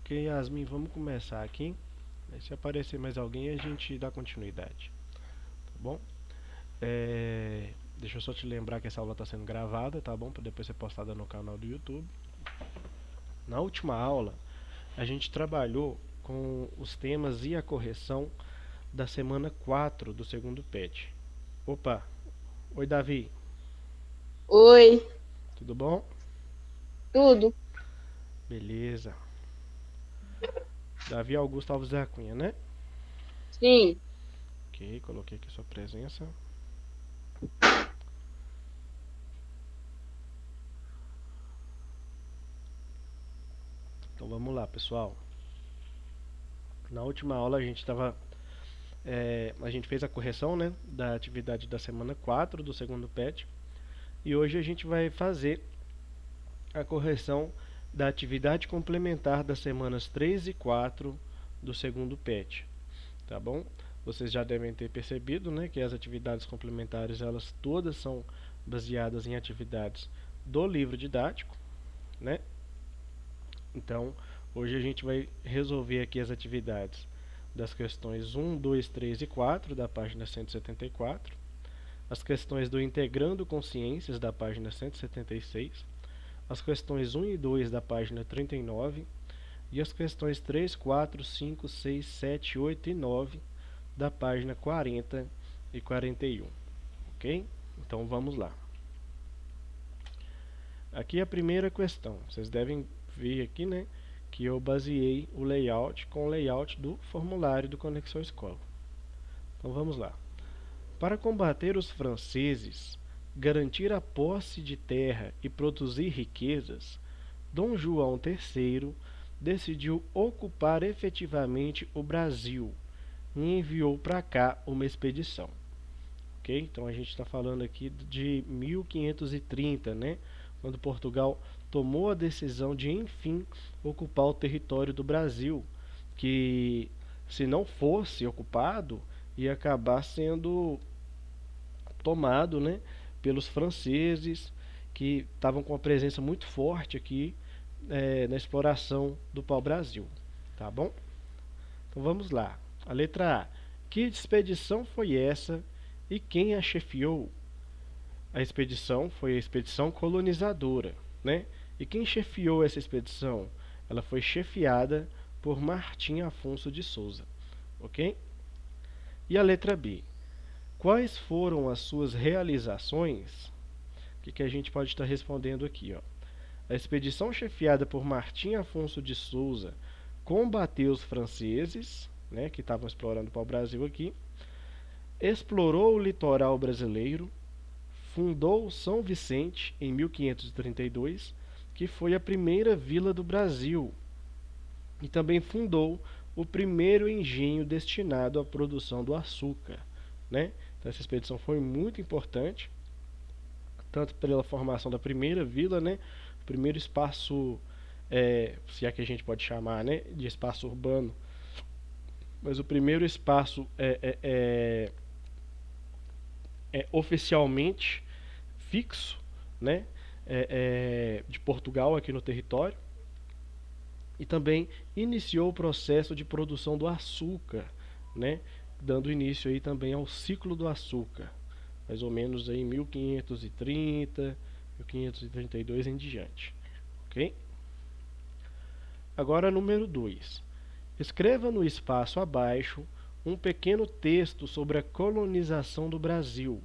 Ok, Yasmin, vamos começar aqui. Se aparecer mais alguém, a gente dá continuidade. Tá bom? Deixa eu só te lembrar que essa aula está sendo gravada, tá bom? Para depois ser postada no canal do YouTube. Na última aula, a gente trabalhou com os temas e a correção da semana 4 do segundo PET. Opa! Oi, Davi. Oi, Tudo bom? tudo? Beleza. Davi Augusto Alves da Cunha, né? Sim. Ok, coloquei aqui sua presença. Então vamos lá, pessoal. Na última aula a gente fez a correção, né, da atividade da semana 4 do segundo PET. E hoje a gente vai fazer a correção da atividade complementar das semanas 3 e 4 do segundo PET. Tá bom? Vocês já devem ter percebido, né, que as atividades complementares elas todas são baseadas em atividades do livro didático, né? Então, hoje a gente vai resolver aqui as atividades das questões 1, 2, 3 e 4 da página 174, as questões do Integrando Consciências da página 176, as questões 1 e 2 da página 39 e as questões 3, 4, 5, 6, 7, 8 e 9 da página 40 e 41. Ok? Então vamos lá. Aqui a primeira questão. Vocês devem ver aqui, né, que eu baseei o layout com o layout do formulário do Conexão Escola. Então vamos lá. Para combater os franceses, garantir a posse de terra e produzir riquezas, Dom João III decidiu ocupar efetivamente o Brasil e enviou para cá uma expedição. Ok? Então a gente está falando aqui de 1530, né? Quando Portugal tomou a decisão de, enfim, ocupar o território do Brasil, que se não fosse ocupado, ia acabar sendo tomado, né, pelos franceses, que estavam com uma presença muito forte aqui na exploração do pau-brasil. Tá bom? Então vamos lá. A letra A. Que expedição foi essa e quem a chefiou? A expedição foi a expedição colonizadora, né? E quem chefiou essa expedição? Ela foi chefiada por Martim Afonso de Souza, ok? E a letra B. Quais foram as suas realizações? O que a gente pode estar respondendo aqui, ó? A expedição chefiada por Martim Afonso de Souza combateu os franceses, né, que estavam explorando o pau-brasil aqui, explorou o litoral brasileiro, fundou São Vicente em 1532, que foi a primeira vila do Brasil, e também fundou o primeiro engenho destinado à produção do açúcar, né? Então essa expedição foi muito importante, tanto pela formação da primeira vila, né? O primeiro espaço, se é que a gente pode chamar, né, de espaço urbano, mas o primeiro espaço oficialmente fixo, né, de Portugal aqui no território, e também iniciou o processo de produção do açúcar, né, dando início aí também ao ciclo do açúcar, mais ou menos aí em 1530, 1532 em diante, ok? Agora número 2. Escreva no espaço abaixo um pequeno texto sobre a colonização do Brasil,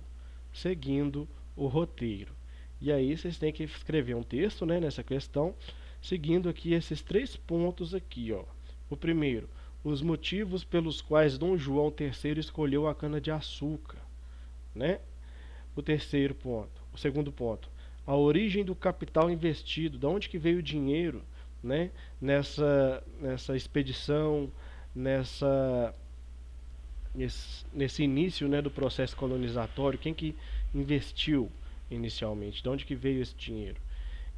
seguindo o roteiro. E aí vocês têm que escrever um texto, né, nessa questão, seguindo aqui esses 3 pontos aqui, ó. O primeiro, os motivos pelos quais Dom João III escolheu a cana-de-açúcar, né? O segundo ponto, a origem do capital investido, de onde que veio o dinheiro, né, nessa expedição, nessa nesse início, né, do processo colonizatório, quem que investiu inicialmente, de onde que veio esse dinheiro.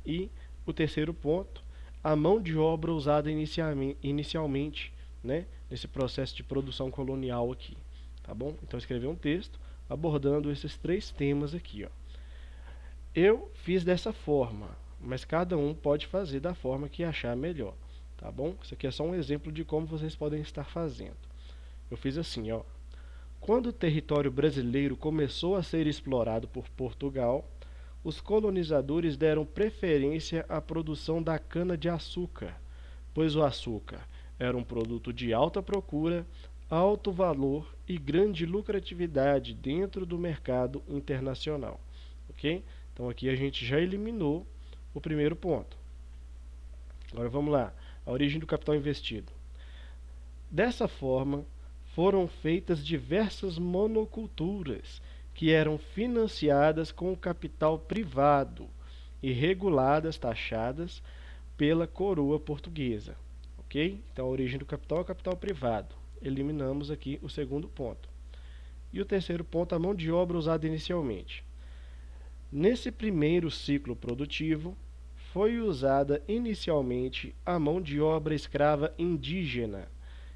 E o terceiro ponto, a mão de obra usada inicialmente, né, nesse processo de produção colonial aqui, tá bom? Então escrever um texto abordando esses 3 temas aqui, ó. Eu fiz dessa forma, mas cada um pode fazer da forma que achar melhor, tá bom? Isso aqui é só um exemplo de como vocês podem estar fazendo. Eu fiz assim, ó. Quando o território brasileiro começou a ser explorado por Portugal, os colonizadores deram preferência à produção da cana-de-açúcar, pois o açúcar era um produto de alta procura, alto valor e grande lucratividade dentro do mercado internacional. Ok? Então aqui a gente já eliminou o primeiro ponto. Agora vamos lá. A origem do capital investido. Dessa forma, foram feitas diversas monoculturas que eram financiadas com capital privado e reguladas, taxadas pela coroa portuguesa. Ok? Então, a origem do capital é o capital privado. Eliminamos aqui o segundo ponto. E o terceiro ponto, a mão de obra usada inicialmente. Nesse primeiro ciclo produtivo, foi usada inicialmente a mão de obra escrava indígena,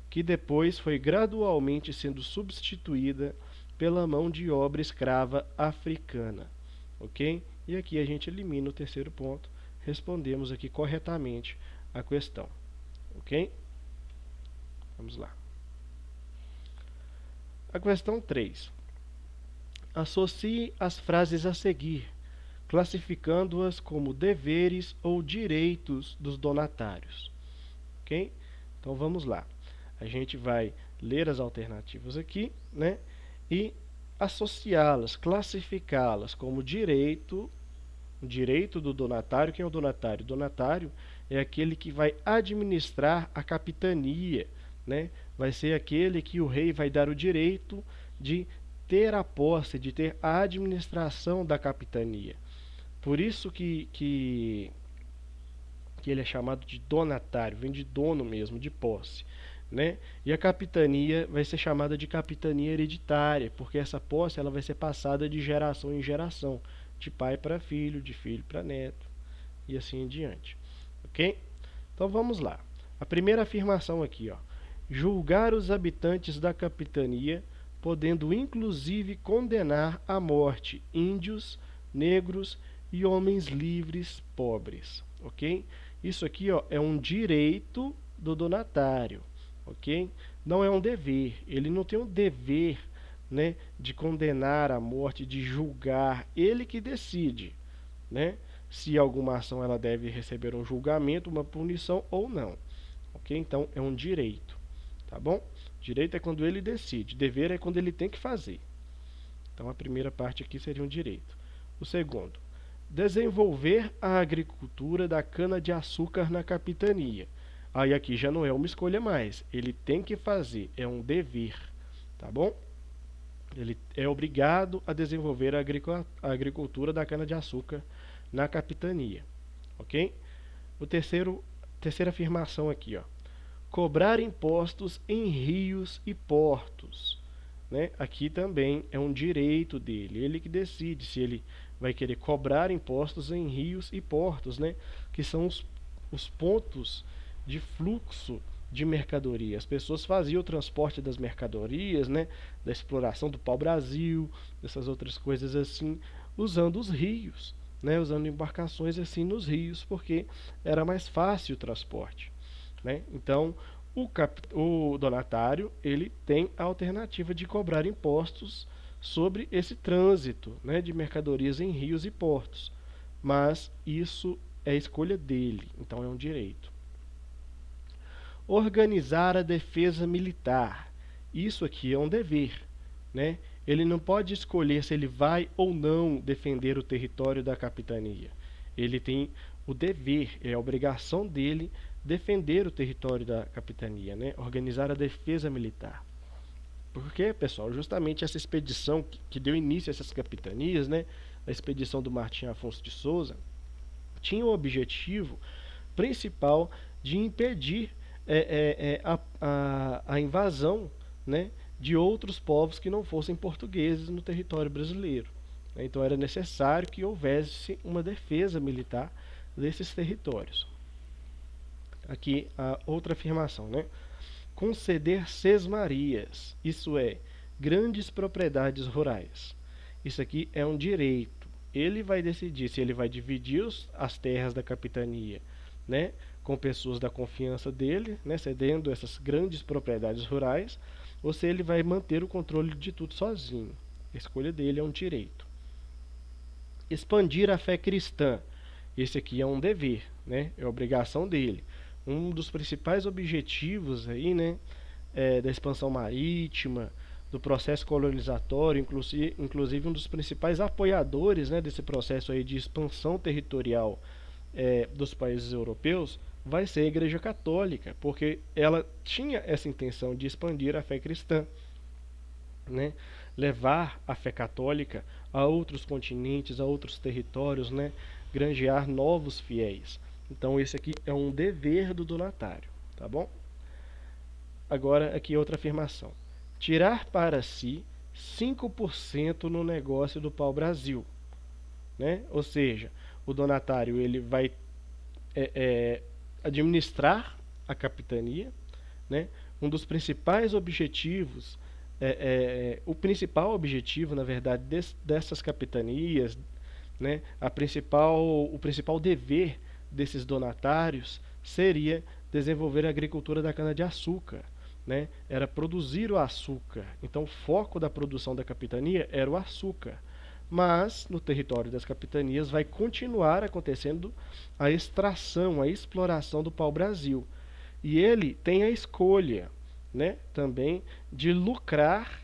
que depois foi gradualmente sendo substituída pela mão de obra escrava africana. Ok? E aqui a gente elimina o terceiro ponto. Respondemos aqui corretamente a questão. Ok? Vamos lá. A questão 3. Associe as frases a seguir, classificando-as como deveres ou direitos dos donatários. Ok? Então vamos lá. A gente vai ler as alternativas aqui, né? E associá-las, classificá-las como direito do donatário. Quem é o donatário? O donatário é aquele que vai administrar a capitania, né? Vai ser aquele que o rei vai dar o direito de ter a posse, de ter a administração da capitania. Por isso que ele é chamado de donatário, vem de dono mesmo, de posse, né? E a capitania vai ser chamada de capitania hereditária, porque essa posse ela vai ser passada de geração em geração, de pai para filho, de filho para neto, e assim em diante. Ok? Então vamos lá. A primeira afirmação aqui, ó. Julgar os habitantes da capitania, podendo inclusive condenar à morte índios, negros e homens livres pobres. Ok? Isso aqui, ó, é um direito do donatário. Ok? Não é um dever. Ele não tem um dever, né, de condenar à morte, de julgar. Ele que decide, né, se alguma ação ela deve receber um julgamento, uma punição ou não. Ok? Então é um direito. Tá bom? Direito é quando ele decide. Dever é quando ele tem que fazer. Então a primeira parte aqui seria um direito. O segundo, desenvolver a agricultura da cana-de-açúcar na capitania. Aí aqui já não é uma escolha mais. Ele tem que fazer, é um dever. Tá bom? Ele é obrigado a desenvolver a agricultura da cana-de-açúcar na capitania. Ok? Terceira afirmação aqui, ó. Cobrar impostos em rios e portos. Né? Aqui também é um direito dele. Ele que decide se ele vai querer cobrar impostos em rios e portos, né? Que são os pontos de fluxo de mercadoria. As pessoas faziam o transporte das mercadorias, né? Da exploração do pau-brasil, dessas outras coisas assim, usando os rios, né? Usando embarcações assim nos rios, porque era mais fácil o transporte. Né? Então, o donatário ele tem a alternativa de cobrar impostos sobre esse trânsito, né, de mercadorias em rios e portos. Mas isso é escolha dele, então é um direito. Organizar a defesa militar. Isso aqui é um dever. Né? Ele não pode escolher se ele vai ou não defender o território da capitania. Ele tem o dever, é a obrigação dele defender o território da capitania, né? Organizar a defesa militar. Porque, pessoal, justamente essa expedição que deu início a essas capitanias, né? A expedição do Martim Afonso de Souza, tinha o objetivo principal de impedir a invasão, né, de outros povos que não fossem portugueses no território brasileiro. Então era necessário que houvesse uma defesa militar desses territórios. Aqui a outra afirmação, né? Conceder sesmarias, isso é, grandes propriedades rurais. Isso aqui é um direito. Ele vai decidir se ele vai dividir as terras da capitania, né, com pessoas da confiança dele, né, cedendo essas grandes propriedades rurais, ou se ele vai manter o controle de tudo sozinho. A escolha dele é um direito. Expandir a fé cristã. Esse aqui é um dever, né? É obrigação dele. Um dos principais objetivos aí, né, da expansão marítima, do processo colonizatório, inclusive um dos principais apoiadores, né, desse processo aí de expansão territorial dos países europeus, vai ser a Igreja Católica, porque ela tinha essa intenção de expandir a fé cristã, né? Levar a fé católica a outros continentes, a outros territórios, né? Granjear novos fiéis. Então esse aqui é um dever do donatário, tá bom? Agora aqui outra afirmação. Tirar para si 5% no negócio do pau-brasil, né? Ou seja, o donatário ele vai administrar a capitania, né? Um dos principais objetivos, o principal objetivo, na verdade, dessas capitanias, né? O principal dever desses donatários seria desenvolver a agricultura da cana-de-açúcar, né? Era produzir o açúcar. Então, o foco da produção da capitania era o açúcar. Mas, no território das capitanias, vai continuar acontecendo a extração, a exploração do pau-brasil. E ele tem a escolha, né, também de lucrar,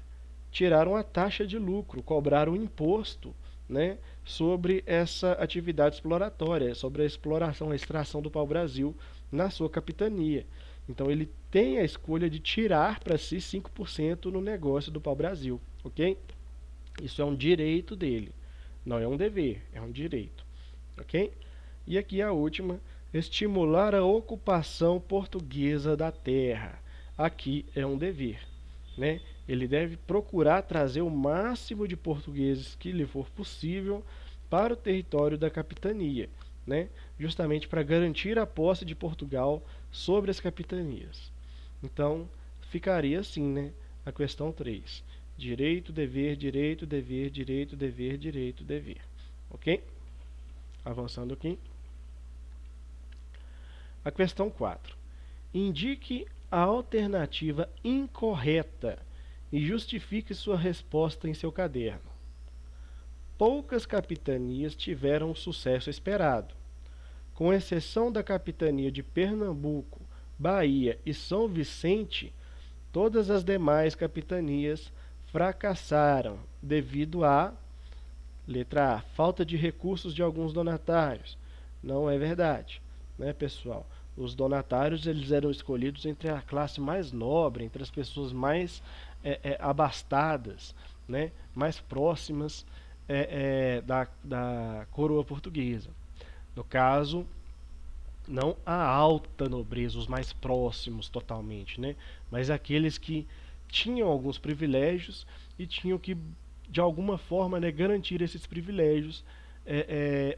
tirar uma taxa de lucro, cobrar um imposto, né, sobre essa atividade exploratória, sobre a exploração, a extração do pau-brasil na sua capitania. Então ele tem a escolha de tirar para si 5% no negócio do pau-brasil, ok? Isso é um direito dele, não é um dever, é um direito, ok? E aqui a última, estimular a ocupação portuguesa da terra. Aqui é um dever, né? Ele deve procurar trazer o máximo de portugueses que lhe for possível para o território da capitania, né? Justamente para garantir a posse de Portugal sobre as capitanias. Então, ficaria assim, né? A questão 3. Direito, dever, direito, dever, direito, dever, direito, dever. Ok? Avançando aqui. A questão 4. Indique a alternativa incorreta e justifique sua resposta em seu caderno. Poucas capitanias tiveram o sucesso esperado. Com exceção da capitania de Pernambuco, Bahia e São Vicente, todas as demais capitanias fracassaram devido à letra A, falta de recursos de alguns donatários. Não é verdade, né, pessoal? Os donatários eles eram escolhidos entre a classe mais nobre, entre as pessoas mais abastadas, né, mais próximas da coroa portuguesa. No caso, não a alta nobreza, os mais próximos totalmente, né, mas aqueles que tinham alguns privilégios e tinham que, de alguma forma, né, garantir esses privilégios,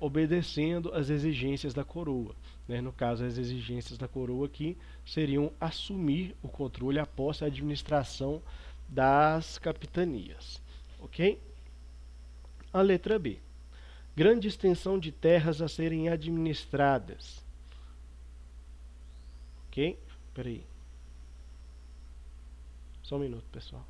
obedecendo às exigências da coroa. Né? No caso, as exigências da coroa aqui seriam assumir o controle, a posse, a administração das capitanias. Ok? A letra B. Grande extensão de terras a serem administradas. Ok? Peraí. Só um minuto, pessoal.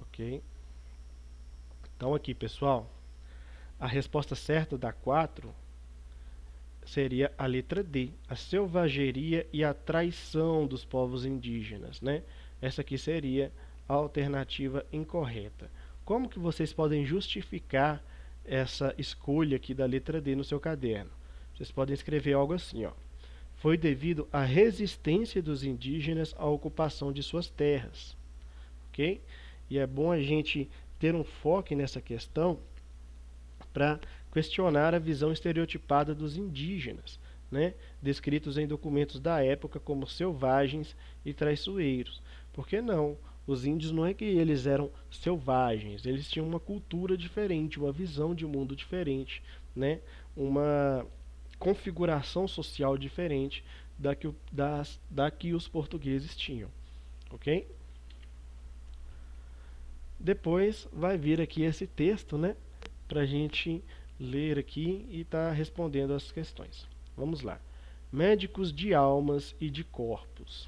Ok? Então aqui, pessoal, a resposta certa da 4 seria a letra D, a selvageria e a traição dos povos indígenas, né? Essa aqui seria a alternativa incorreta. Como que vocês podem justificar essa escolha aqui da letra D no seu caderno? Vocês podem escrever algo assim, ó. Foi devido à resistência dos indígenas à ocupação de suas terras, ok? E é bom a gente ter um foco nessa questão para questionar a visão estereotipada dos indígenas, né, descritos em documentos da época como selvagens e traiçoeiros. Por que não? Os índios não é que eles eram selvagens, eles tinham uma cultura diferente, uma visão de mundo diferente, né, uma configuração social diferente da que os portugueses tinham. Ok? Depois vai vir aqui esse texto, né, para a gente ler aqui e estar respondendo as questões. Vamos lá. Médicos de almas e de corpos.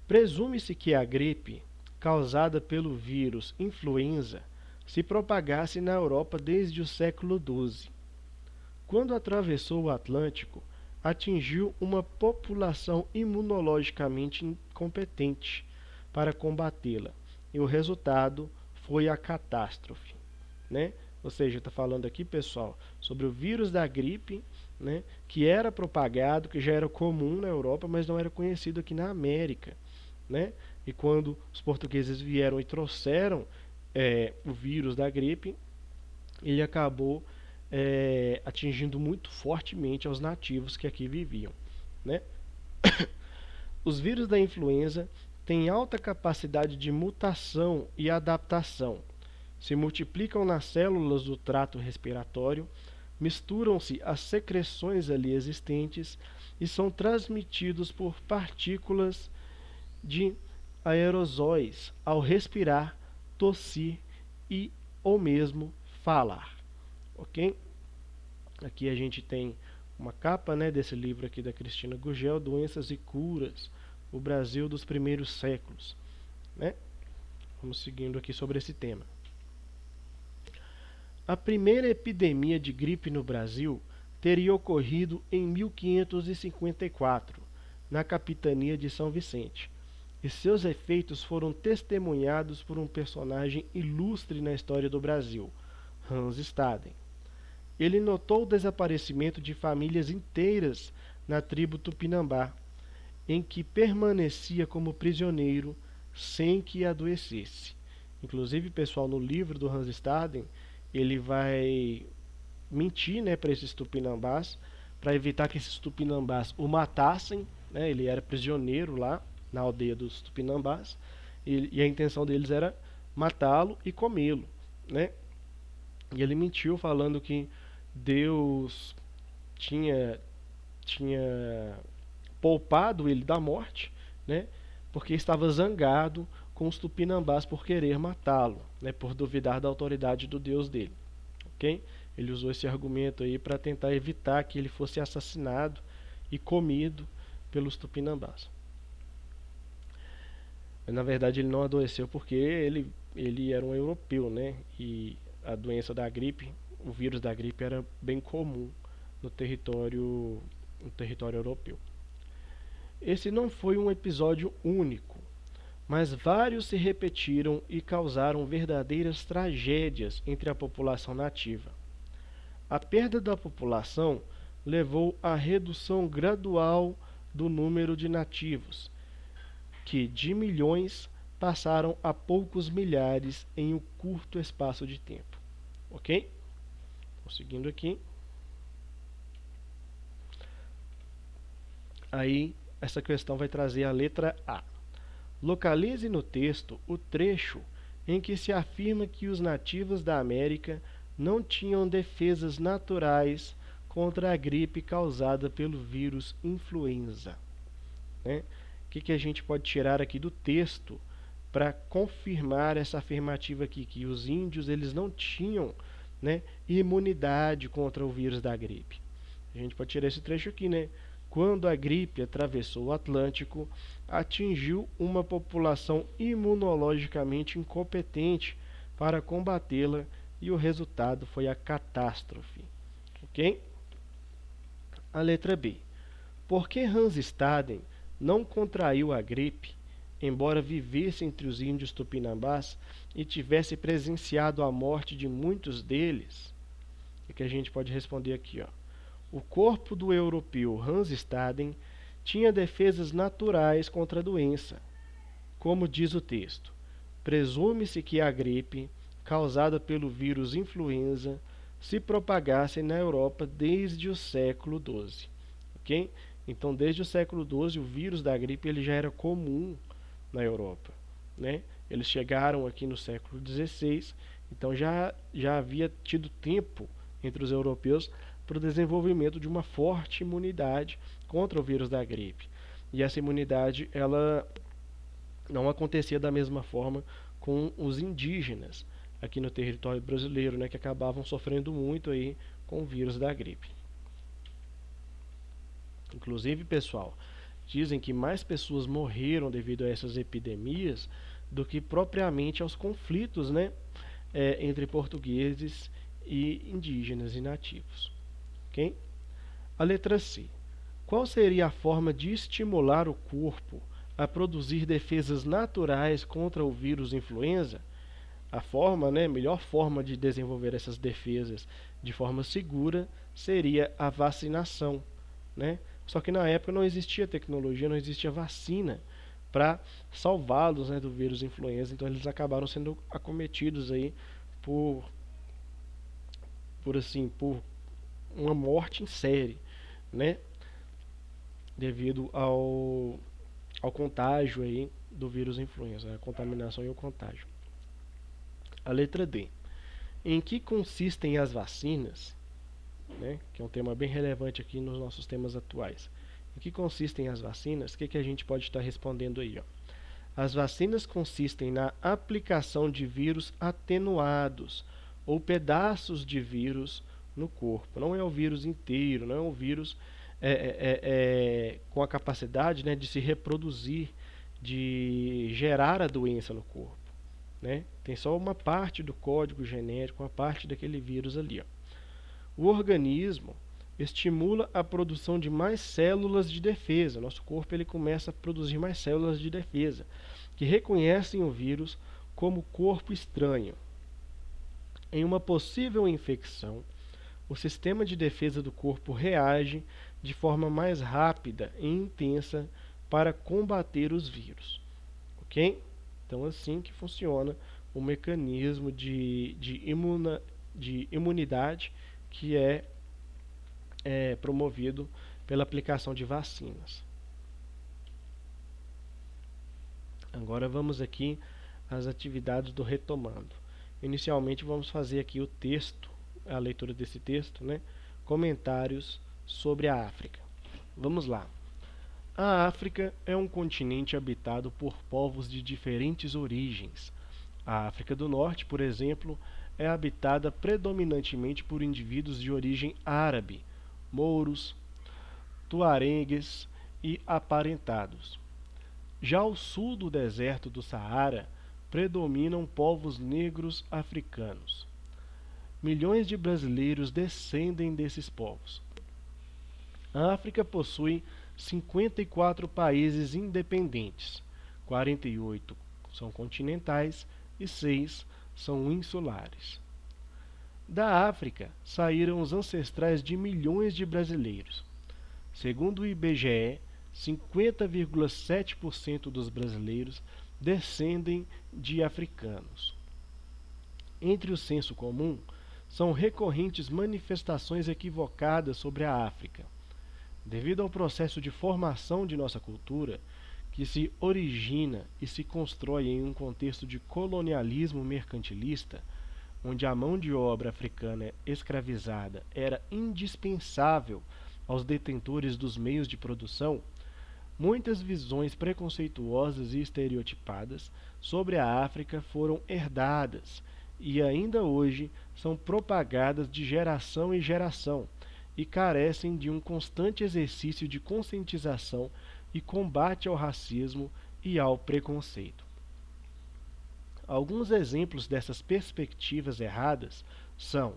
Presume-se que a gripe, causada pelo vírus influenza, se propagasse na Europa desde o século XII. Quando atravessou o Atlântico, atingiu uma população imunologicamente incompetente para combatê-la, e o resultado foi a catástrofe, né? Ou seja, está falando aqui, pessoal, sobre o vírus da gripe, né, que era propagado, que já era comum na Europa, mas não era conhecido aqui na América, né? E quando os portugueses vieram e trouxeram o vírus da gripe, ele acabou atingindo muito fortemente aos nativos que aqui viviam, né? Os vírus da influenza têm alta capacidade de mutação e adaptação. Se multiplicam nas células do trato respiratório, misturam-se às secreções ali existentes e são transmitidos por partículas de aerosóis ao respirar, tossir e ou mesmo falar. Ok? Aqui a gente tem uma capa, né, desse livro aqui da Cristina Gurgel, Doenças e Curas, o Brasil dos Primeiros Séculos, né? Vamos seguindo aqui sobre esse tema. A primeira epidemia de gripe no Brasil teria ocorrido em 1554, na capitania de São Vicente, e seus efeitos foram testemunhados por um personagem ilustre na história do Brasil, Hans Staden. Ele notou o desaparecimento de famílias inteiras na tribo Tupinambá, em que permanecia como prisioneiro sem que adoecesse. Inclusive, pessoal, no livro do Hans Staden, ele vai mentir, né, para esses tupinambás, para evitar que esses tupinambás o matassem, né? Ele era prisioneiro lá na aldeia dos tupinambás, e a intenção deles era matá-lo e comê-lo, né? E ele mentiu falando que Deus tinha poupado ele da morte, né? Porque estava zangado com os tupinambás por querer matá-lo, né? Por duvidar da autoridade do Deus dele, ok? Ele usou esse argumento aí para tentar evitar que ele fosse assassinado e comido pelos tupinambás. Mas, na verdade, ele não adoeceu porque ele era um europeu, né? E a doença da gripe, o vírus da gripe era bem comum no território europeu. Esse não foi um episódio único, mas vários se repetiram e causaram verdadeiras tragédias entre a população nativa. A perda da população levou à redução gradual do número de nativos, que de milhões passaram a poucos milhares em um curto espaço de tempo. Ok? Seguindo aqui. Aí, essa questão vai trazer a letra A. Localize no texto o trecho em que se afirma que os nativos da América não tinham defesas naturais contra a gripe causada pelo vírus influenza, né? O que a gente pode tirar aqui do texto para confirmar essa afirmativa aqui, que os índios eles não tinham, né, imunidade contra o vírus da gripe? A gente pode tirar esse trecho aqui, né? Quando a gripe atravessou o Atlântico, atingiu uma população imunologicamente incompetente para combatê-la e o resultado foi a catástrofe. Ok? A letra B. Por que Hans Staden não contraiu a gripe, embora vivesse entre os índios tupinambás e tivesse presenciado a morte de muitos deles? É que a gente pode responder aqui, ó. O corpo do europeu Hans Staden tinha defesas naturais contra a doença. Como diz o texto, presume-se que a gripe, causada pelo vírus influenza, se propagasse na Europa desde o século XII. Ok? Então, desde o século XII, o vírus da gripe ele já era comum na Europa, né? Eles chegaram aqui no século XVI, então já havia tido tempo entre os europeus para o desenvolvimento de uma forte imunidade contra o vírus da gripe. E essa imunidade ela não acontecia da mesma forma com os indígenas aqui no território brasileiro, né, que acabavam sofrendo muito aí com o vírus da gripe. Inclusive, pessoal, dizem que mais pessoas morreram devido a essas epidemias do que propriamente aos conflitos, né, entre portugueses e indígenas e nativos. Ok? A letra C. Qual seria a forma de estimular o corpo a produzir defesas naturais contra o vírus influenza? A forma, né, melhor forma de desenvolver essas defesas de forma segura seria a vacinação, né? Só que na época não existia tecnologia, não existia vacina para salvá-los, né, do vírus influenza, então eles acabaram sendo acometidos aí por por uma morte em série, né, devido ao contágio aí do vírus influenza, a contaminação e o contágio. A letra D. Em que consistem as vacinas, né, que é um tema bem relevante aqui nos nossos temas atuais. Em que consistem as vacinas? O que a gente pode estar respondendo aí? Ó? As vacinas consistem na aplicação de vírus atenuados ou pedaços de vírus no corpo. Não é o vírus inteiro, não é o vírus com a capacidade, né, de se reproduzir, de gerar a doença no corpo. Né? Tem só uma parte do código genético, uma parte daquele vírus ali. Ó. O organismo estimula a produção de mais células de defesa. Nosso corpo ele começa a produzir mais células de defesa, que reconhecem o vírus como corpo estranho. Em uma possível infecção, o sistema de defesa do corpo reage de forma mais rápida e intensa para combater os vírus. Ok? Então, assim que funciona o mecanismo de imunidade que é promovido pela aplicação de vacinas. Agora vamos aqui às atividades do retomando. Inicialmente vamos fazer aqui o texto, a leitura desse texto, né? Comentários sobre a África. Vamos lá. A África é um continente habitado por povos de diferentes origens. A África do Norte, por exemplo, é habitada predominantemente por indivíduos de origem árabe, mouros, tuaregues e aparentados. Já ao sul do deserto do Saara, predominam povos negros africanos. Milhões de brasileiros descendem desses povos. A África possui 54 países independentes, 48 são continentais e 6 são insulares. Da África saíram os ancestrais de milhões de brasileiros. Segundo o IBGE, 50,7% dos brasileiros descendem de africanos. Entre o senso comum, são recorrentes manifestações equivocadas sobre a África. Devido ao processo de formação de nossa cultura, que se origina e se constrói em um contexto de colonialismo mercantilista, onde a mão de obra africana escravizada era indispensável aos detentores dos meios de produção, muitas visões preconceituosas e estereotipadas sobre a África foram herdadas e ainda hoje são propagadas de geração em geração e carecem de um constante exercício de conscientização e combate ao racismo e ao preconceito. Alguns exemplos dessas perspectivas erradas são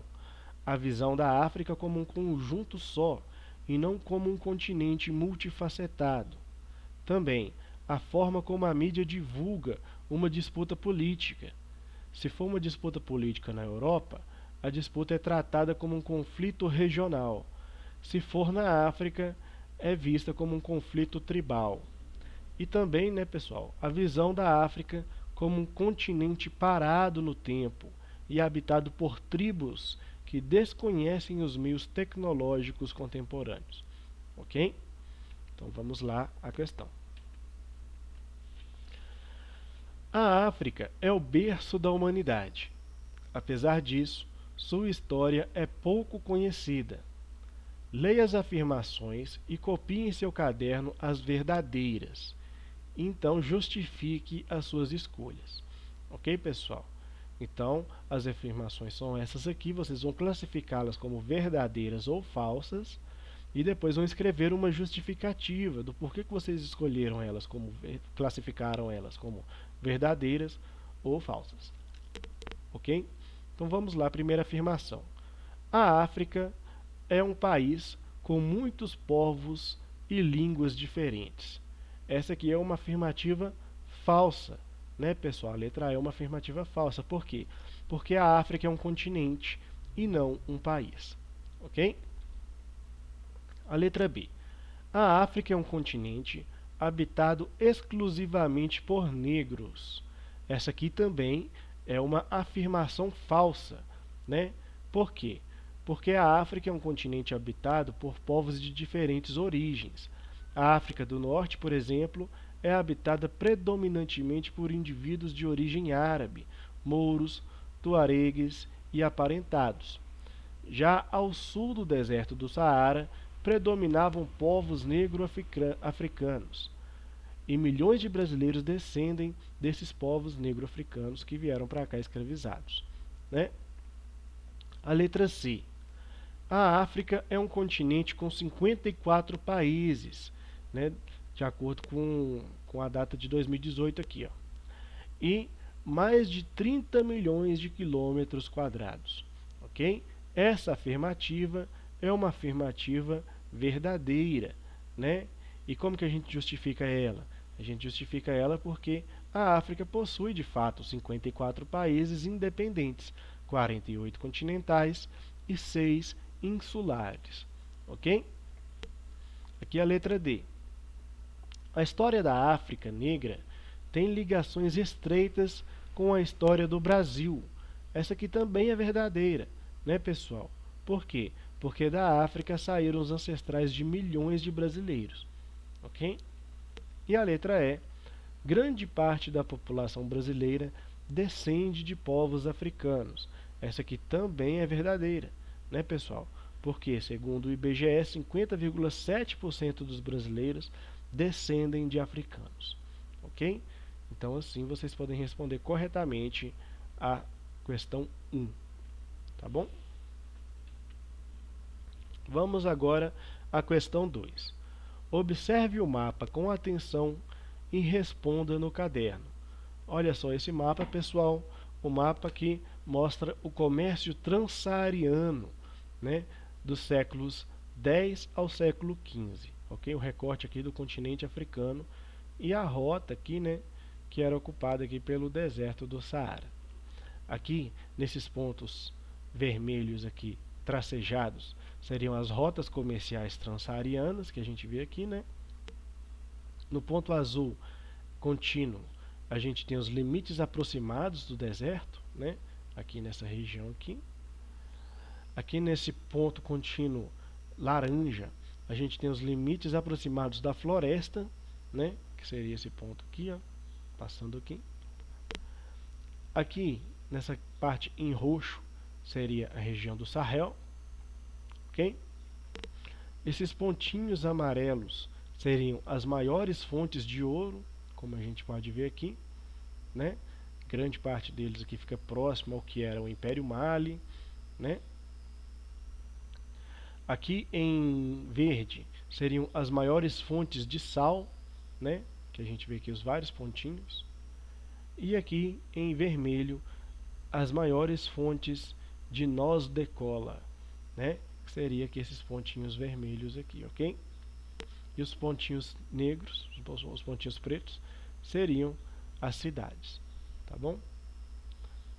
a visão da África como um conjunto só e não como um continente multifacetado. Também a forma como a mídia divulga uma disputa política. Se for uma disputa política na Europa, a disputa é tratada como um conflito regional. Se for na África, é vista como um conflito tribal. E também, né, pessoal, a visão da África como um continente parado no tempo e habitado por tribos que desconhecem os meios tecnológicos contemporâneos. Ok? Então vamos lá à questão. A África é o berço da humanidade. Apesar disso, sua história é pouco conhecida. Leia as afirmações e copie em seu caderno as verdadeiras. Então, justifique as suas escolhas. Ok, pessoal? Então, as afirmações são essas aqui. Vocês vão classificá-las como verdadeiras ou falsas. E depois vão escrever uma justificativa do porquê que vocês escolheram elas como, classificaram elas como verdadeiras ou falsas. Ok? Então vamos lá, primeira afirmação. A África é um país com muitos povos e línguas diferentes. Essa aqui é uma afirmativa falsa, né, pessoal? A letra A é uma afirmativa falsa. Por quê? Porque a África é um continente e não um país. Ok? A letra B. A África é um continente habitado exclusivamente por negros. Essa aqui também é uma afirmação falsa, né? Por quê? Porque a África é um continente habitado por povos de diferentes origens. A África do Norte, por exemplo, é habitada predominantemente por indivíduos de origem árabe, mouros, tuaregues e aparentados. Já ao sul do deserto do Saara, predominavam povos negro-africanos. E milhões de brasileiros descendem desses povos negro-africanos que vieram para cá escravizados, né? A letra C. A África é um continente com 54 países, né? De acordo com a data de 2018 aqui, ó. E mais de 30 milhões de quilômetros quadrados, ok? Essa afirmativa é uma afirmativa verdadeira, né? E como que a gente justifica ela? A gente justifica ela porque a África possui de fato 54 países independentes, 48 continentais e 6 insulares, ok? Aqui a letra D. A história da África negra tem ligações estreitas com a história do Brasil. Essa aqui também é verdadeira, né, pessoal? Por quê? Porque da África saíram os ancestrais de milhões de brasileiros, ok? E a letra E. Grande parte da população brasileira descende de povos africanos. Essa aqui também é verdadeira, né, pessoal? Porque, segundo o IBGE, 50,7% dos brasileiros descendem de africanos, ok? Então, assim, vocês podem responder corretamente a questão 1, tá bom? Vamos agora à questão 2. Observe o mapa com atenção e responda no caderno. Olha só esse mapa, pessoal, o mapa que mostra o comércio transsaariano, né, dos séculos 10 ao século 15, ok? O recorte aqui do continente africano e a rota aqui, né, que era ocupada aqui pelo deserto do Saara. Aqui, nesses pontos vermelhos aqui, tracejados, seriam as rotas comerciais transsaarianas, que a gente vê aqui, né? No ponto azul contínuo, a gente tem os limites aproximados do deserto, né? Aqui nessa região aqui. Aqui nesse ponto contínuo laranja, a gente tem os limites aproximados da floresta, né? Que seria esse ponto aqui, ó, passando aqui. Aqui, nessa parte em roxo, seria a região do Sahel, ok? Esses pontinhos amarelos seriam as maiores fontes de ouro, como a gente pode ver aqui, né? Grande parte deles aqui fica próximo ao que era o Império Mali, né? Aqui em verde seriam as maiores fontes de sal, né? Que a gente vê aqui os vários pontinhos. E aqui em vermelho as maiores fontes de noz de cola, né? Que seria aqui esses pontinhos vermelhos aqui, ok? E os pontinhos negros, os pontinhos pretos, seriam as cidades, tá bom?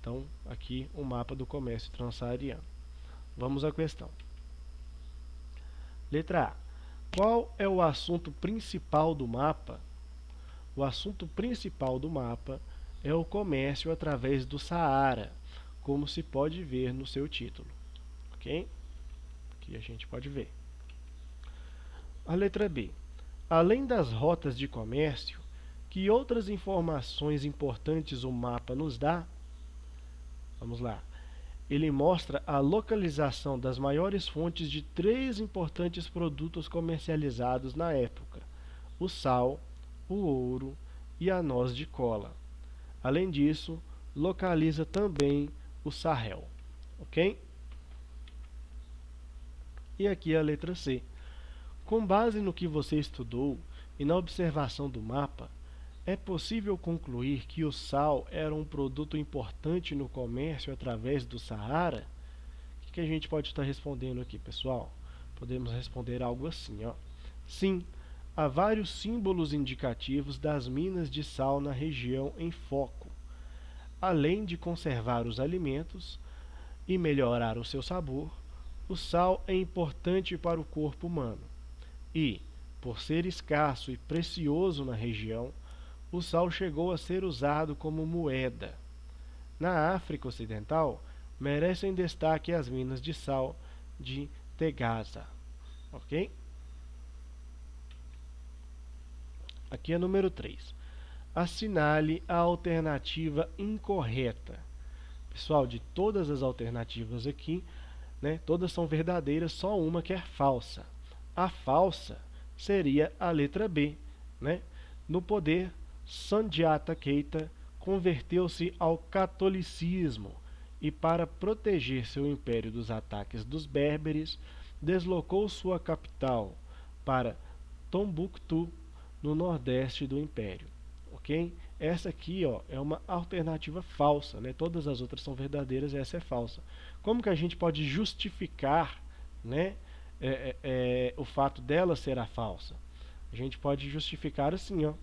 Então, aqui o mapa do comércio transsaariano. Vamos à questão. Letra A. Qual é o assunto principal do mapa? O assunto principal do mapa é o comércio através do Saara, como se pode ver no seu título, ok? Aqui a gente pode ver. A letra B. Além das rotas de comércio, que outras informações importantes o mapa nos dá? Vamos lá. Ele mostra a localização das maiores fontes de 3 importantes produtos comercializados na época: o sal, o ouro e a noz de cola. Além disso, localiza também o Sahel, ok? E aqui a letra C. Com base no que você estudou e na observação do mapa, é possível concluir que o sal era um produto importante no comércio através do Saara? O que a gente pode estar respondendo aqui, pessoal? Podemos responder algo assim, ó. Sim, há vários símbolos indicativos das minas de sal na região em foco. Além de conservar os alimentos e melhorar o seu sabor, o sal é importante para o corpo humano. E, por ser escasso e precioso na região, o sal chegou a ser usado como moeda. Na África Ocidental, merecem destaque as minas de sal de Tegasa. Ok? Aqui é número 3. Assinale a alternativa incorreta. Pessoal, de todas as alternativas aqui, né, todas são verdadeiras, só uma que é falsa. A falsa seria a letra B. Né? No poder, Sundiata Keita converteu-se ao catolicismo e, para proteger seu império dos ataques dos berberes, deslocou sua capital para Tombuctu, no nordeste do império. Ok? Essa aqui, ó, é uma alternativa falsa, né? Todas as outras são verdadeiras, essa é falsa. Como que a gente pode justificar, né, o fato dela ser a falsa? A gente pode justificar assim, ó.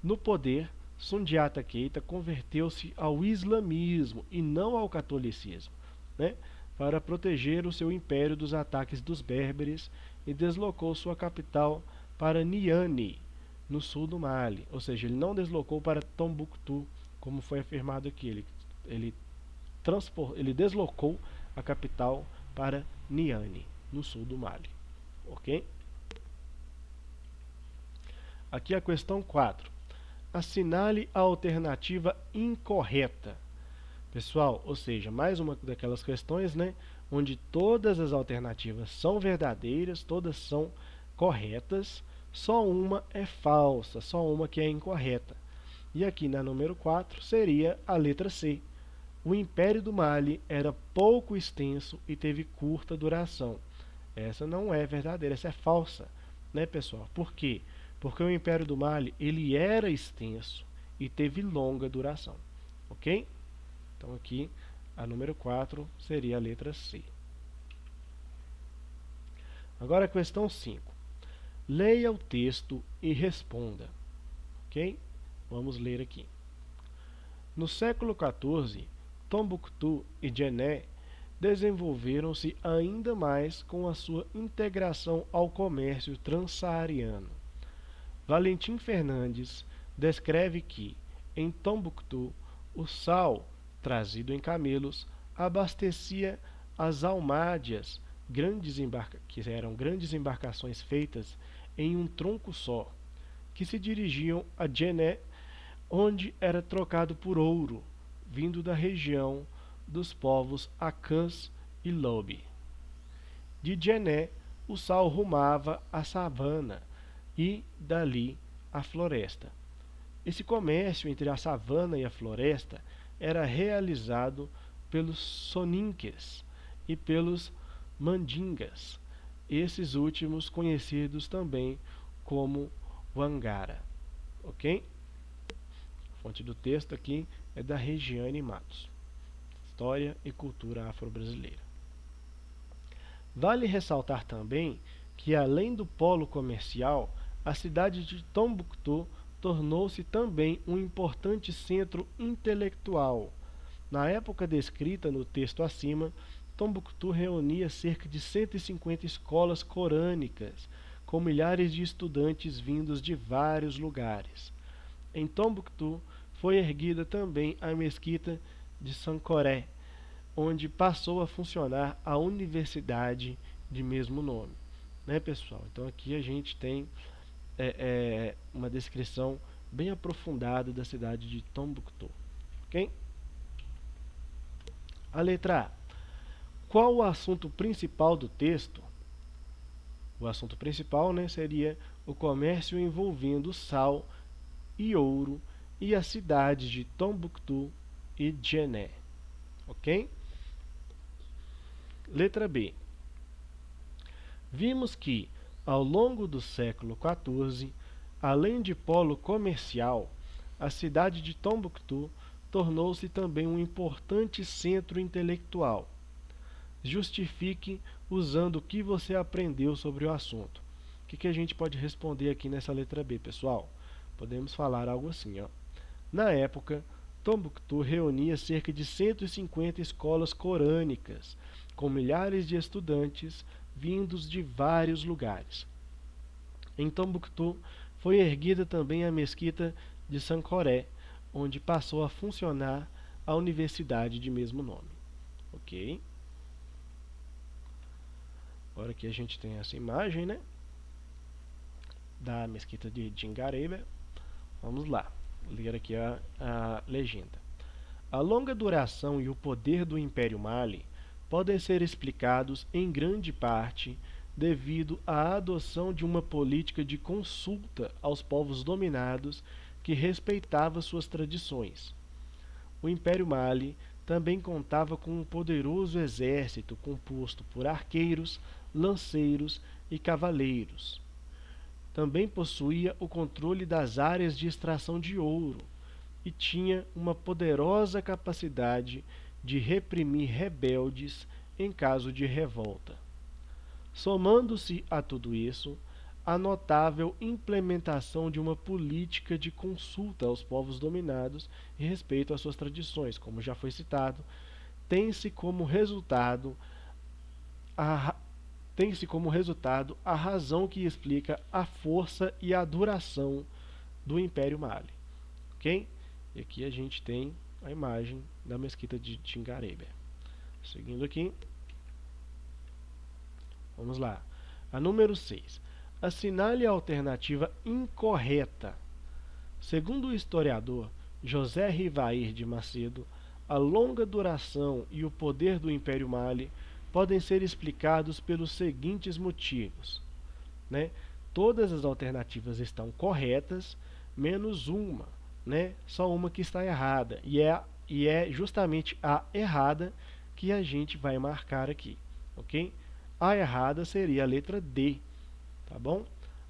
No poder, Sundiata Keita converteu-se ao islamismo e não ao catolicismo, né, para proteger o seu império dos ataques dos berberes, e deslocou sua capital para Niani, no sul do Mali. Ou seja, ele não deslocou para Tombuctu, como foi afirmado aqui. Ele deslocou a capital para Niani, no sul do Mali. Ok? Aqui a questão 4. Assinale a alternativa incorreta. Pessoal, ou seja, mais uma daquelas questões, né, onde todas as alternativas são verdadeiras, todas são corretas, só uma é falsa, só uma que é incorreta. E aqui na número 4 seria a letra C. O Império do Mali era pouco extenso e teve curta duração. Essa não é verdadeira, essa é falsa, né, pessoal? Por quê? Porque o Império do Mali, ele era extenso e teve longa duração, ok? Então aqui a número 4 seria a letra C. Agora a questão 5. Leia o texto e responda. Ok? Vamos ler aqui. No século XIV, Tombuctu e Djenné desenvolveram-se ainda mais com a sua integração ao comércio transsaariano. Valentim Fernandes descreve que, em Tombuctu, o sal, trazido em camelos, abastecia as almádias, que eram grandes embarcações feitas em um tronco só, que se dirigiam a Djenné, onde era trocado por ouro, vindo da região dos povos Acãs e Lobe. De Djenné, o sal rumava à savana e, dali, à floresta. Esse comércio entre a savana e a floresta era realizado pelos soninques e pelos mandingas, esses últimos conhecidos também como Wangara. Ok? A fonte do texto aqui é da Regiane Matos. História e Cultura Afro-Brasileira. Vale ressaltar também que, além do polo comercial, a cidade de Tombuctu tornou-se também um importante centro intelectual. Na época descrita no texto acima, Tombuctu reunia cerca de 150 escolas corânicas, com milhares de estudantes vindos de vários lugares. Em Tombuctu foi erguida também a mesquita de Sankoré, onde passou a funcionar a universidade de mesmo nome. Né, pessoal? Então aqui a gente tem uma descrição bem aprofundada da cidade de Tombuctu. Ok? A letra A. Qual o assunto principal do texto? O assunto principal, né, seria o comércio envolvendo sal e ouro e as cidades de Tombouctou e Djenné. Ok? Letra B. Vimos que, ao longo do século XIV, além de polo comercial, a cidade de Tombouctou tornou-se também um importante centro intelectual. Justifique usando o que você aprendeu sobre o assunto. O que a gente pode responder aqui nessa letra B, pessoal? Podemos falar algo assim, ó. Na época, Tombouctou reunia cerca de 150 escolas corânicas, com milhares de estudantes vindos de vários lugares. Em Tombouctou foi erguida também a mesquita de Sancoré, onde passou a funcionar a universidade de mesmo nome. Ok? Agora aqui a gente tem essa imagem, né, da mesquita de Djingareba. Vamos lá, ler aqui a legenda. A longa duração e o poder do Império Mali podem ser explicados em grande parte devido à adoção de uma política de consulta aos povos dominados que respeitava suas tradições. O Império Mali também contava com um poderoso exército composto por arqueiros, lanceiros e cavaleiros. Também possuía o controle das áreas de extração de ouro e tinha uma poderosa capacidade de reprimir rebeldes em caso de revolta. Somando-se a tudo isso, a notável implementação de uma política de consulta aos povos dominados e respeito às suas tradições, como já foi citado, tem-se como resultado a razão que explica a força e a duração do Império Mali. Ok? E aqui a gente tem a imagem da mesquita de Djingareba. Seguindo aqui, vamos lá. A número 6. Assinale a alternativa incorreta. Segundo o historiador José Rivair de Macedo, a longa duração e o poder do Império Mali podem ser explicados pelos seguintes motivos. Né? Todas as alternativas estão corretas, menos uma. Né? Só uma que está errada. E é justamente a errada que a gente vai marcar aqui. Ok? A errada seria a letra D. Tá bom?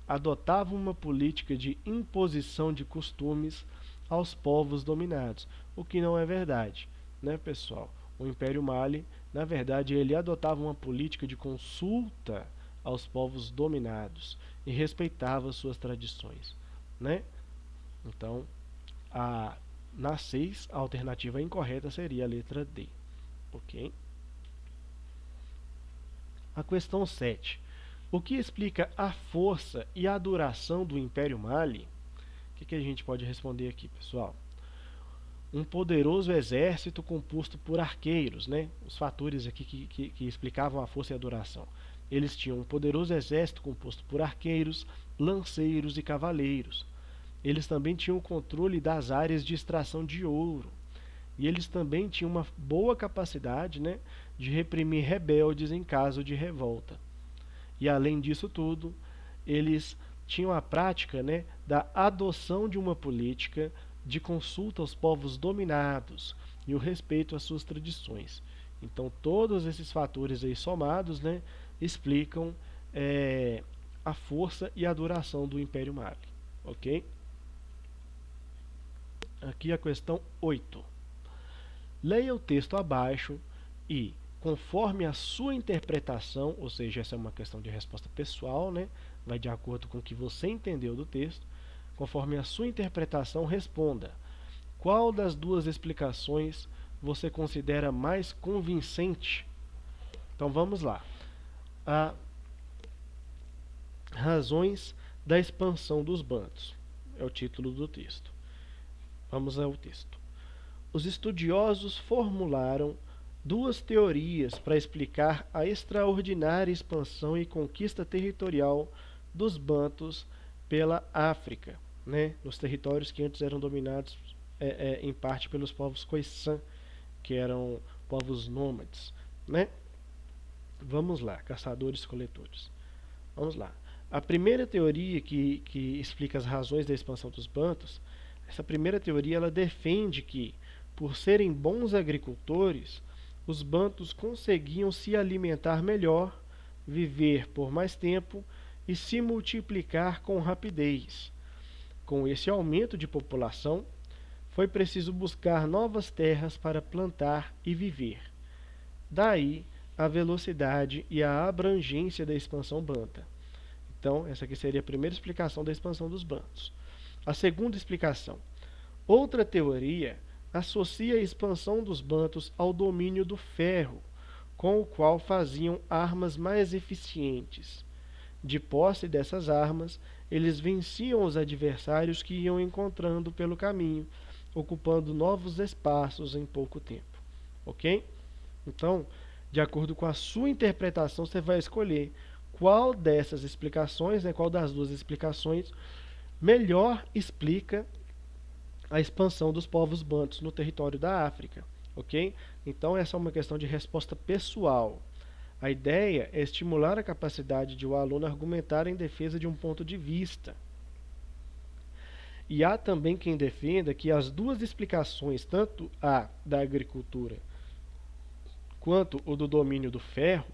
Adotava uma política de imposição de costumes aos povos dominados, o que não é verdade, né, pessoal? O Império Mali, na verdade, ele adotava uma política de consulta aos povos dominados e respeitava suas tradições, né? Então, na 6, a alternativa incorreta seria a letra D, ok? A questão 7. O que explica a força e a duração do Império Mali? O que a gente pode responder aqui, pessoal? Um poderoso exército composto por arqueiros, né? Os fatores aqui que explicavam a força e a duração. Eles tinham um poderoso exército composto por arqueiros, lanceiros e cavaleiros. Eles também tinham o controle das áreas de extração de ouro. E eles também tinham uma boa capacidade, né, de reprimir rebeldes em caso de revolta. E além disso tudo, eles tinham a prática, né, da adoção de uma política de consulta aos povos dominados e o respeito às suas tradições. Então, todos esses fatores aí somados, né, explicam a força e a duração do Império Mali. Ok? Aqui a questão 8. Leia o texto abaixo e, conforme a sua interpretação, ou seja, essa é uma questão de resposta pessoal, né? Vai de acordo com o que você entendeu do texto. Conforme a sua interpretação, responda: qual das duas explicações você considera mais convincente? Então vamos lá. Razões da expansão dos bantos é o título do texto. Vamos ao texto. Os estudiosos formularam duas teorias para explicar a extraordinária expansão e conquista territorial dos bantus pela África, né, nos territórios que antes eram dominados em parte pelos povos Khoisan, que eram povos nômades, né? Vamos lá, caçadores-coletores. Vamos lá. A primeira teoria que explica as razões da expansão dos bantus Essa primeira teoria ela defende que, por serem bons agricultores, os bantus conseguiam se alimentar melhor, viver por mais tempo e se multiplicar com rapidez. Com esse aumento de população, foi preciso buscar novas terras para plantar e viver. Daí a velocidade e a abrangência da expansão banta. Então, essa aqui seria a primeira explicação da expansão dos bantus. A segunda explicação. Outra teoria associa a expansão dos bantus ao domínio do ferro, com o qual faziam armas mais eficientes. De posse dessas armas, eles venciam os adversários que iam encontrando pelo caminho, ocupando novos espaços em pouco tempo. Ok? Então, de acordo com a sua interpretação, você vai escolher qual dessas explicações, qual das duas explicações, melhor explica a expansão dos povos bantus no território da África. Ok? Então, essa é uma questão de resposta pessoal. A ideia é estimular a capacidade de o aluno argumentar em defesa de um ponto de vista. E há também quem defenda que as duas explicações, tanto a da agricultura quanto o do domínio do ferro,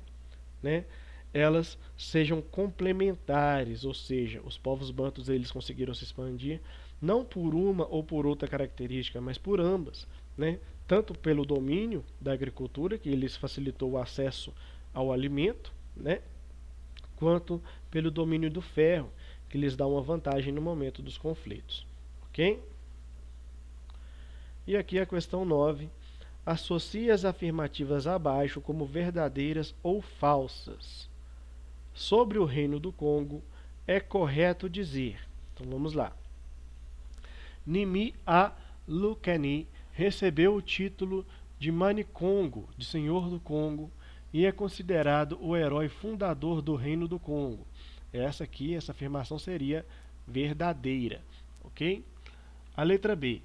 elas sejam complementares, ou seja, os povos bantus eles conseguiram se expandir não por uma ou por outra característica, mas por ambas, tanto pelo domínio da agricultura, que lhes facilitou o acesso ao alimento, quanto pelo domínio do ferro, que lhes dá uma vantagem no momento dos conflitos. Ok? E aqui a questão 9. Associe as afirmativas abaixo como verdadeiras ou falsas. Sobre o Reino do Congo, é correto dizer... Então vamos lá. Nimi a Lukeni recebeu o título de Manicongo, de Senhor do Congo, e é considerado o herói fundador do Reino do Congo. Essa afirmação seria verdadeira. Ok? A letra B.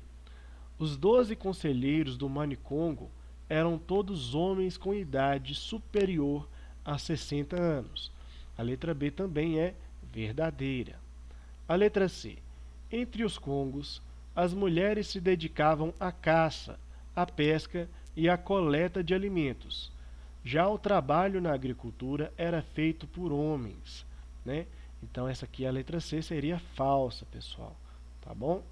Os 12 conselheiros do Manicongo eram todos homens com idade superior a 60 anos. A letra B também é verdadeira. A letra C. Entre os congos, as mulheres se dedicavam à caça, à pesca e à coleta de alimentos. Já o trabalho na agricultura era feito por homens. Então essa aqui, a letra C, seria falsa, pessoal. Tá bom?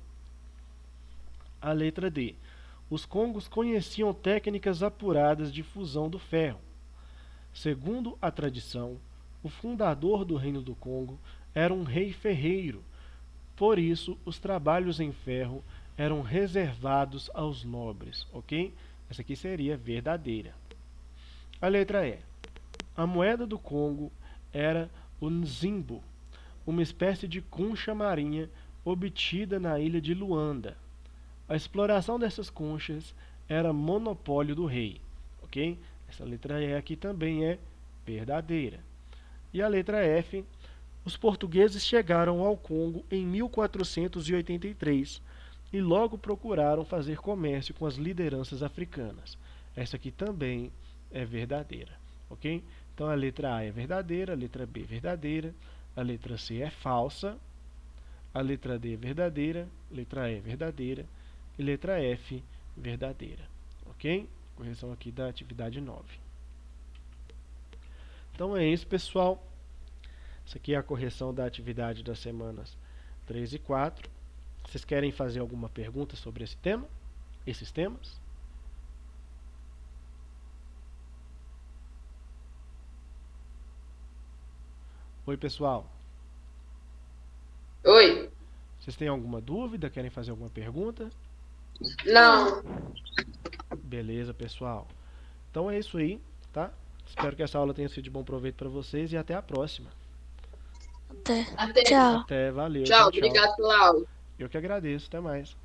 A letra D. Os congos conheciam técnicas apuradas de fusão do ferro. Segundo a tradição, o fundador do Reino do Congo era um rei ferreiro. Por isso, os trabalhos em ferro eram reservados aos nobres. Ok? Essa aqui seria verdadeira. A letra E. A moeda do Congo era o nzimbo, uma espécie de concha marinha obtida na ilha de Luanda. A exploração dessas conchas era monopólio do rei. Ok? Essa letra E aqui também é verdadeira. E a letra F. Os portugueses chegaram ao Congo em 1483 e logo procuraram fazer comércio com as lideranças africanas. Essa aqui também é verdadeira. Ok? Então a letra A é verdadeira, a letra B é verdadeira, a letra C é falsa, a letra D é verdadeira, a letra E é verdadeira e letra F verdadeira. Ok? Correção aqui da atividade 9. Então é isso, pessoal. Essa aqui é a correção da atividade das semanas 3 e 4. Vocês querem fazer alguma pergunta sobre esse tema? Esses temas? Oi, pessoal. Oi. Vocês têm alguma dúvida? Querem fazer alguma pergunta? Não. Beleza, pessoal. Então é isso aí, tá? Espero que essa aula tenha sido de bom proveito para vocês e até a próxima. Até. Tchau. Até, valeu. Tchau, Tchau. obrigado pela aula. Eu que agradeço. Até mais.